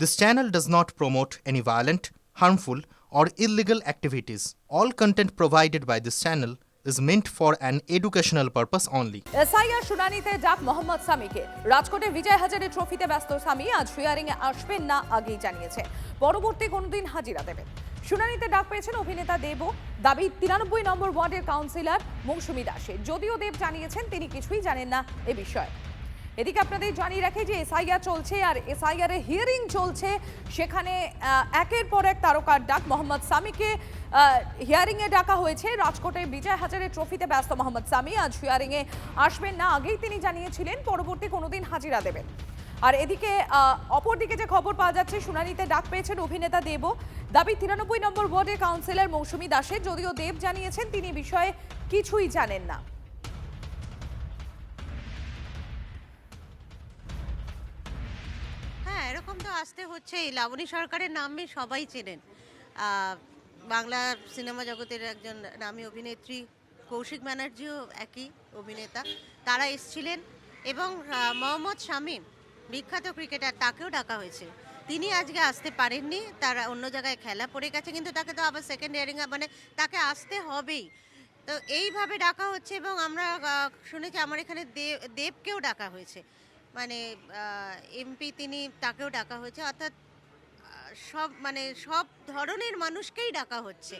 This channel does not promote any violent, harmful, or illegal activities. All content provided by this channel is meant for an educational purpose only. SIR শুনানিতে ডাক মোহাম্মদ সামিকে। রাজকোটে বিজয় হাজারে ট্রফিতে ব্যস্ত সামি আজ hearing এ আসবেন না আগেই জানিয়েছে। পরবর্তী কোনদিন হাজিরা দেবেন। শুনানিতে ডাক পেয়েছেন অভিনেতা দেব। দাবি 93 নম্বর ওয়ার্ডের কাউন্সিলর মৌসুমী দাসের। যদিও দেব জানিয়েছেন তিনি কিছুই জানেন না এ বিষয়ে। এদিকে আপনাদের জানিয়ে রাখি যে এসআইআর চলছে আর এসআইআর এর হিয়ারিং চলছে, সেখানে একের পর এক তারকার ডাক। মোহাম্মদ সামিকে হিয়ারিং এ ডাকা হয়েছে। রাজকোটে বিজয় হাজারে ট্রফিতে ব্যস্ত মোহাম্মদ সামি আজ হিয়ারিং এ আসবেন না আগেই তিনি জানিয়েছিলেন পরবর্তী কোনোদিন হাজিরা দেবেন। আর এদিকে অপরদিকে যে খবর পাওয়া যাচ্ছে, শুনানিতে ডাক পেয়েছেন অভিনেতা দেব। দাবি 93 নম্বর ওয়ার্ডের কাউন্সিলর মৌসুমী দাসের। যদিও দেব জানিয়েছেন তিনি বিষয়ে কিছুই জানেন না। এরকম তো আসতে হচ্ছেই। লাবণী সরকারের নামে সবাই চেনেন। বাংলা সিনেমা জগতের একজন নামী অভিনেত্রী, কৌশিক ব্যানার্জিও একই অভিনেতা, তারা এসেছিলেন। এবং মোহাম্মদ শামীম, বিখ্যাত ক্রিকেটার, তাকেও ডাকা হয়েছে। তিনি আজকে আসতে পারেননি, তারা অন্য জায়গায় খেলা পড়ে গেছে, কিন্তু তাকে তো আবার সেকেন্ড হিয়ারিং মানে তাকে আসতে হবেই। তো এইভাবে ডাকা হচ্ছে। এবং আমরা শুনেছি আমার এখানে দেবকেও ডাকা হয়েছে, মানে এমপি, তিনি, তাকেও ডাকা হয়েছে। অর্থাৎ সব ধরনের মানুষকেই ডাকা হচ্ছে।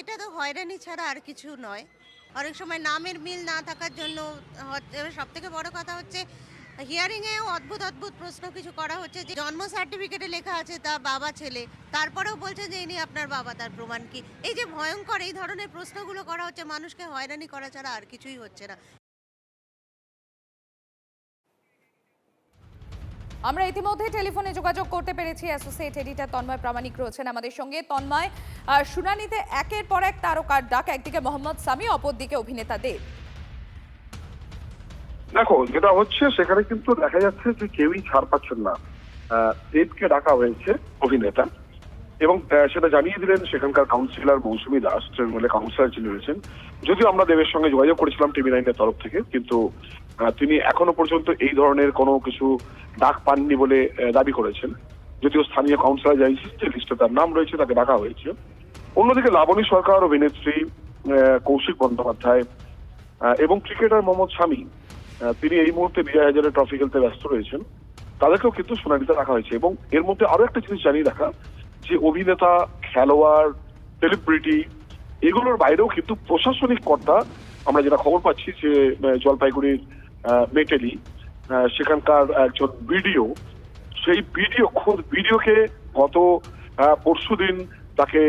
এটা তো হয়রানি ছাড়া আর কিছু নয়। অনেক সময় নামের মিল না থাকার জন্য সব থেকে বড় কথা হচ্ছে হিয়ারিংয়েও অদ্ভুত অদ্ভুত প্রশ্ন কিছু করা হচ্ছে। যে জন্ম সার্টিফিকেটে লেখা আছে তার বাবা ছেলে, তারপরেও বলছে যে ইনি আপনার বাবা, তার প্রমাণ কি? এই যে ভয়ঙ্কর এই ধরনের প্রশ্নগুলো করা হচ্ছে, মানুষকে হয়রানি করা ছাড়া আর কিছুই হচ্ছে না। আমরা ইতিমধ্যে টেলিফোনে যোগাযোগ করতে পেরেছি। অ্যাসোসিয়েট এডিটর তন্ময় প্রামাণিক রয়েছেন আমাদের সঙ্গে। তন্ময়, শুনানিতে একের পর এক তারকার ডাক, একদিকে মোহাম্মদ সামি, অপরদিকে অভিনেতা দেব। দেখো, যেটা হচ্ছে সেখানে কিন্তু দেখা যাচ্ছে যে কেউই ছাড় পাচ্ছেন না। দেবকে ডাকা হয়েছে অভিনেতা, এবং সেটা জানিয়ে দিলেন সেখানকার কাউন্সিলর মৌসুমী দাস, তৃণমূলের কাউন্সিলর যিনি রয়েছেন। যদিও আমরা দেবের সঙ্গে যোগাযোগ করেছিলাম টিভি 9-এর তরফ থেকে, কিন্তু তিনি এখনো পর্যন্ত এই ধরনের কোনো কিছু ডাক পাননি বলে দাবি করেছেন। যদিও স্থানীয় কাউন্সিলর জানিয়েছেন যে লিস্টে তার নাম রয়েছে, তাকে ডাকা হয়েছে। অন্যদিকে লাবণী সরকার, অভিনেত্রী কৌশিক বন্দ্যোপাধ্যায় এবং ক্রিকেটার মোহাম্মদ শামী, তিনি এই মুহূর্তে বিজয় হাজারে ট্রফি খেলতে ব্যস্ত রয়েছেন, তাদেরকেও কিন্তু শুনানিতে রাখা হয়েছে। এবং এর মধ্যে আরো একটা জিনিস জানিয়ে রাখা, যে অভিনেতা, খেলোয়াড়, সেলিব্রিটি, এগুলোর বাইরেও কিন্তু প্রশাসনিক কর্তা, আমরা যেটা খবর পাচ্ছি যে জলপাইগুড়ির মেটেলি সেখানকার একজন বিডিও, সেই বিডিওকে গত পরশুদিন তাকে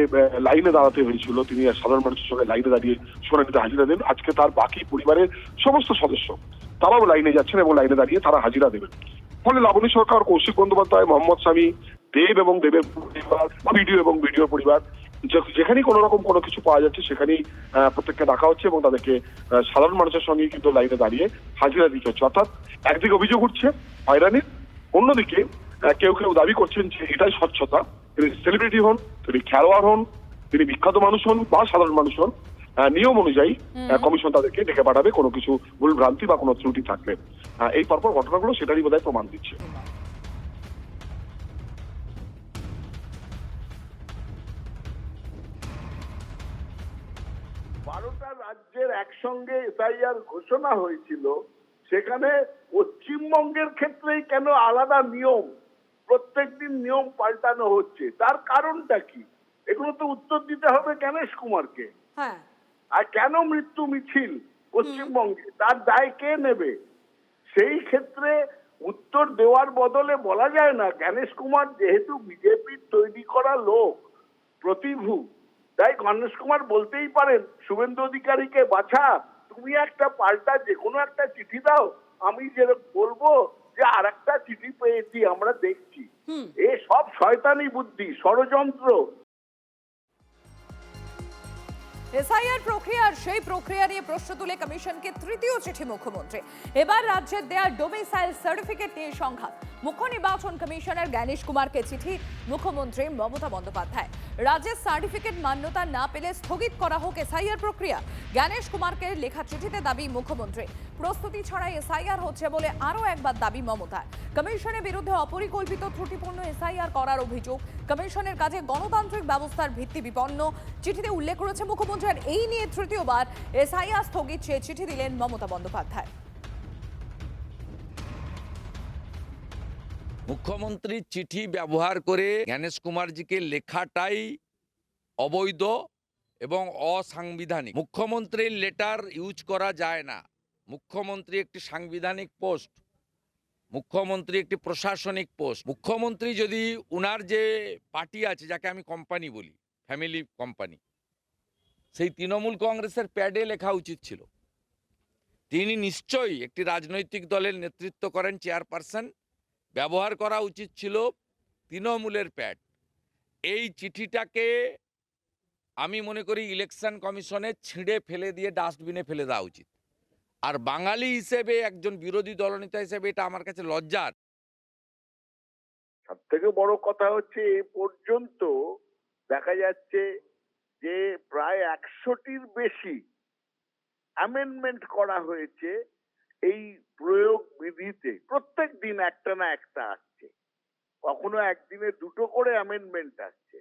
লাইনে দাঁড়াতে হয়েছিল। তিনি সাধারণ মানুষের সঙ্গে লাইনে দাঁড়িয়ে শুনানিতে হাজিরা দেন। আজকে তার বাকি পরিবারের সমস্ত সদস্য তারাও লাইনে যাচ্ছেন এবং লাইনে দাঁড়িয়ে তারা হাজিরা দেবেন। ফলে লাবণী সরকার, কৌশিক বন্দ্যোপাধ্যায়, মোহাম্মদ শামী, দেব এবং দেবের পরিবার, ভিডিও এবং ভিডিওর পরিবার, যেখানেই কোনো রকম কোনো কিছু পাওয়া যাচ্ছে সেখানেই প্রত্যেককে ডাকা হচ্ছে এবং তাদেরকে সাধারণ মানুষের সঙ্গে কিন্তু লাইনে দাঁড়িয়ে হাজিরা দিতে হচ্ছে। অর্থাৎ একদিকে অভিযোগ উঠছে হয়রানির, অন্যদিকে কেউ কেউ দাবি করছেন যে এটাই স্বচ্ছতা। তিনি সেলিব্রিটি হন, তিনি খেলোয়াড় হন, তিনি বিখ্যাত মানুষ হন বা সাধারণ মানুষ হন, নিয়ম অনুযায়ী কমিশন তাদেরকে ডেকে পাঠাবে কোনো কিছু ভুল ভ্রান্তি বা কোনো ত্রুটি থাকলে। এই পরপর ঘটনাগুলো সেটারই বোধহয় প্রমাণ দিচ্ছে। বারোটা রাজ্যের একসঙ্গে এসআইআর ঘোষণা হয়েছিল, সেখানে পশ্চিমবঙ্গের ক্ষেত্রেই কেন আলাদা নিয়ম? প্রত্যেকদিন নিয়ম পাল্টানো হচ্ছে, তার কারণটা কি? এগুলো তো উত্তর দিতে হবে গণেশ কুমারকে। হ্যাঁ, আর কেন মৃত্যু মিছিল পশ্চিমবঙ্গে, তার দায় কে নেবে? সেই ক্ষেত্রে উত্তর দেওয়ার বদলে বলা যায় না গণেশ কুমার যেহেতু বিজেপির তৈরি করা লোক, প্রতিভু, তাই গণেশ কুমার বলতেই পারেন শুভেন্দু অধিকারীকে, বাছা তুমি একটা পাল্টা যে কোনো একটা চিঠি দাও, আমি যে বলবো যে আর একটা চিঠি পেয়েছি, আমরা দেখছি। এ সব শয়তানি বুদ্ধি, ষড়যন্ত্র। এসআইআর প্রক্রিয়ার সেই প্রক্রিয়া নিয়ে প্রশ্ন তুলে কমিশনকে তৃতীয় চিঠি মুখ্যমন্ত্রী। এবার রাজ্যের দেয়া ডোমিসাইল সার্টিফিকেট নিয়ে সংঘাত। মুখ্য নির্বাচন কমিশনার গণেশ কুমারকে চিঠি মুখ্যমন্ত্রী মমতা বন্দ্যোপাধ্যায়। রাজ্যের সার্টিফিকেট মান্যতা না পেলে স্থগিত করা হোক এসআইআর প্রক্রিয়া। গণেশ কুমারকে লেখা চিঠিতে দাবি মুখ্যমন্ত্রী। প্রস্তুতি ছাড়াই এসআইআর হচ্ছে বলে আরও একবার দাবি মমতার। কমিশনের বিরুদ্ধে অপরিকল্পিত ত্রুটিপূর্ণ এসআইআর করার অভিযোগ। কমিশনের কাজে গণতান্ত্রিক ব্যবস্থার ভিত্তি বিপন্ন। চিঠিতে উল্লেখ করেছে মুখ্যমন্ত্রী। আর এই নিয়ে তৃতীয়বার এসআইআর স্থগিত চেয়ে চিঠি দিলেন মমতা বন্দ্যোপাধ্যায়। মুখ্যমন্ত্রীর চিঠি ব্যবহার করে জ্ঞানেশ কুমারজিকে লেখাটাই অবৈধ এবং অসাংবিধানিক। মুখ্যমন্ত্রীর লেটার ইউজ করা যায় না। মুখ্যমন্ত্রী একটি সাংবিধানিক পোস্ট, মুখ্যমন্ত্রী একটি প্রশাসনিক পোস্ট। মুখ্যমন্ত্রী যদি উনার যে পার্টি আছে, যাকে আমি কোম্পানি বলি, ফ্যামিলি কোম্পানি, সেই তৃণমূল কংগ্রেসের প্যাডে লেখা উচিত ছিল। তিনি নিশ্চয়ই একটি রাজনৈতিক দলের নেতৃত্ব করেন, চেয়ারপারসন, ব্যবহার করা উচিত ছিল তৃণমূলের প্যাড। এই চিঠিটাকে আমি মনে করি ইলেকশন কমিশনে ছিঁড়ে ফেলে দিয়ে ডাস্টবিনে ফেলে দেওয়া উচিত। আর বাঙালি হিসেবে, একজন বিরোধী দলনেতা হিসেবে এটা আমার কাছে লজ্জার। সব থেকে বড় কথা হচ্ছে এ পর্যন্ত দেখা যাচ্ছে যে প্রায় 100টির বেশি অ্যামেন্ডমেন্ট করা হয়েছে এই প্রয়োগ বিধিতে। প্রত্যেক দিন একটা না একটা আসছে, কখনো একদিনে দুটো করে অ্যামেন্ডমেন্ট আসছে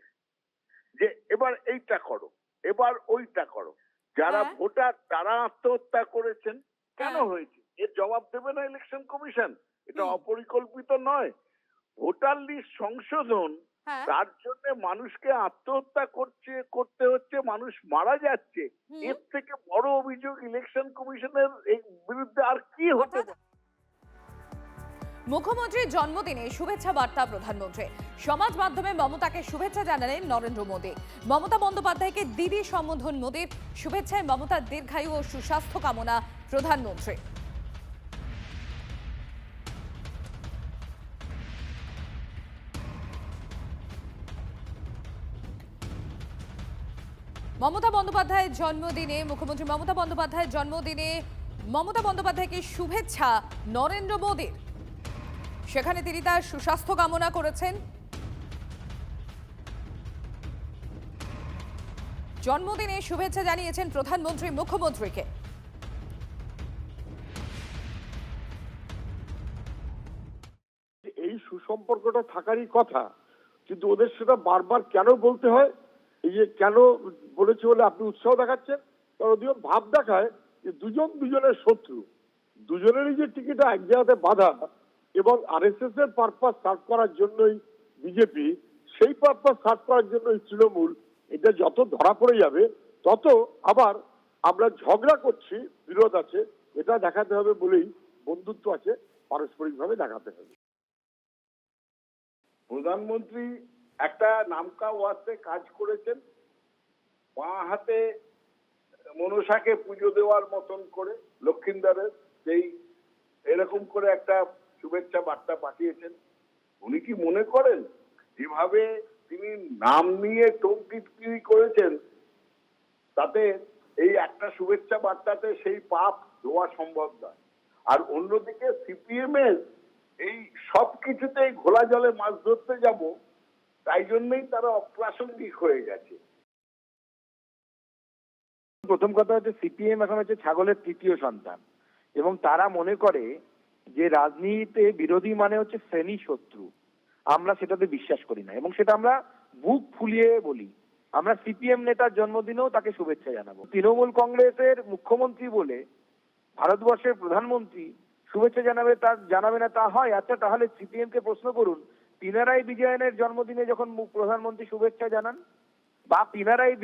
যে এবার এইটা করো, এবার ওইটা করো। যারা ভোটার তারা আত্মহত্যা করেছেন, কেন হয়েছে এর জবাব দেবে না ইলেকশন কমিশন? এটা অপরিকল্পিত নয়। ভোটার লিস্ট সংশোধন, তার জন্য মানুষকে আত্মহত্যা করতে হচ্ছে, মানুষ মারা যাচ্ছে। এর থেকে বড় অভিযোগ ইলেকশন কমিশনের এই বিরুদ্ধে আর কি হতে পারে? মুখ্যমন্ত্রীর জন্মদিনে শুভেচ্ছা বার্তা প্রধানমন্ত্রী। সমাজ মাধ্যমে মমতাকে শুভেচ্ছা জানালেন নরেন্দ্র মোদী। মমতা বন্দ্যোপাধ্যায়কে দিদি সম্বোধন মোদীর। শুভেচ্ছায় মমতার দীর্ঘায়ু ও সুস্বাস্থ্য কামনা প্রধানমন্ত্রী। মমতা বন্দ্যোপাধ্যায়ের জন্মদিনে মুখ্যমন্ত্রী মমতা বন্দ্যোপাধ্যায়ের জন্মদিনে মমতা বন্দ্যোপাধ্যায়কে শুভেচ্ছা নরেন্দ্র মোদীর। সেখানে তিনি তার সুস্বাস্থ্য কামনা করেছেন। জন্মদিনে শুভেচ্ছা জানিয়েছেন প্রধানমন্ত্রী মুখ্যমন্ত্রীকে। এই সুসম্পর্কটা থাকারই কথা, কিন্তু ওদের সেটা বারবার কেন বলতে হয়? এই যে কেন বলেছে বলে আপনি উৎসাহ দেখাচ্ছেন, কারণ ওদিকে ভাব দেখায় যে দুজন দুজনের শত্রু। দুজনেরই যে টিকিট এক জায়গাতে বাধা এবং আরএসএস এর পারপাস সার্ভ করার জন্যই বিজেপি, সেই পারপাস সার্ভ করার জন্যই তৃণমূল। এটা যত ধরা পড়ে যাবে তত আবার আমরা ঝগড়া করছি, বিরোধ আছে, এটা দেখাতে হবে বলেই বন্ধুত্ব আছে, পারস্পরিকভাবে দেখাতে হবে। প্রধানমন্ত্রী একটা নামকা ওয়াস্তে কাজ করেছেন, বাঁ হাতে মনসাকে পুজো দেওয়ার মতন করে, লক্ষিন্দরের সেই এরকম করে একটা শুভেচ্ছা বার্তা পাঠিয়েছেন। উনি কি মনে করেন যেভাবে তিনি নাম নিয়ে টোপ-টিটকিরি করেছেন, তাতে এই একটা শুভেচ্ছা বার্তাতে সেই পাপ ধোয়া সম্ভব নয়? আর অন্যদিকে সিপিএম এর এই সব কিছুতেই ঘোলা জলে মাছ ধরতে যাব, তাই জন্যই তারা অপ্রাসঙ্গিক হয়ে গেছে। প্রথম কথা হচ্ছে সিপিএম এখন হচ্ছে ছাগলের তৃতীয় সন্তান এবং তারা মনে করে যে রাজনীতিতে বিরোধী মানে হচ্ছে শ্রেণী শত্রু। আমরা সেটাতে বিশ্বাস করি না এবং সেটা আমরা বুক ফুলিয়ে বলি। আমরা সিপিএম নেতার জন্মদিনেও তাকে শুভেচ্ছা জানাবো। তৃণমূল কংগ্রেসের মুখ্যমন্ত্রী বলে ভারতবর্ষের প্রধানমন্ত্রী শুভেচ্ছা জানাবে না তা হয়? আচ্ছা, তাহলে সিপিএম কে প্রশ্ন করুন, পিনারাই বিজয়নের জন্মদিনে যখন প্রধানমন্ত্রী শুভেচ্ছা জানান বা পিনারাই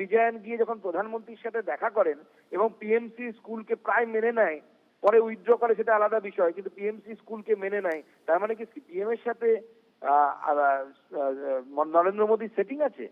বিজয়ন গিয়ে যখন প্রধানমন্ত্রীর সাথে দেখা করেন এবং পিএমসি স্কুলকে প্রায় মেনে নেয়, পরে উইথড্র করে সেটা আলাদা বিষয়, কিন্তু পিএমসি স্কুলকে মেনে নেয়, তার মানে কি সিপিএম এর সাথে নরেন্দ্র মোদীর সেটিং আছে?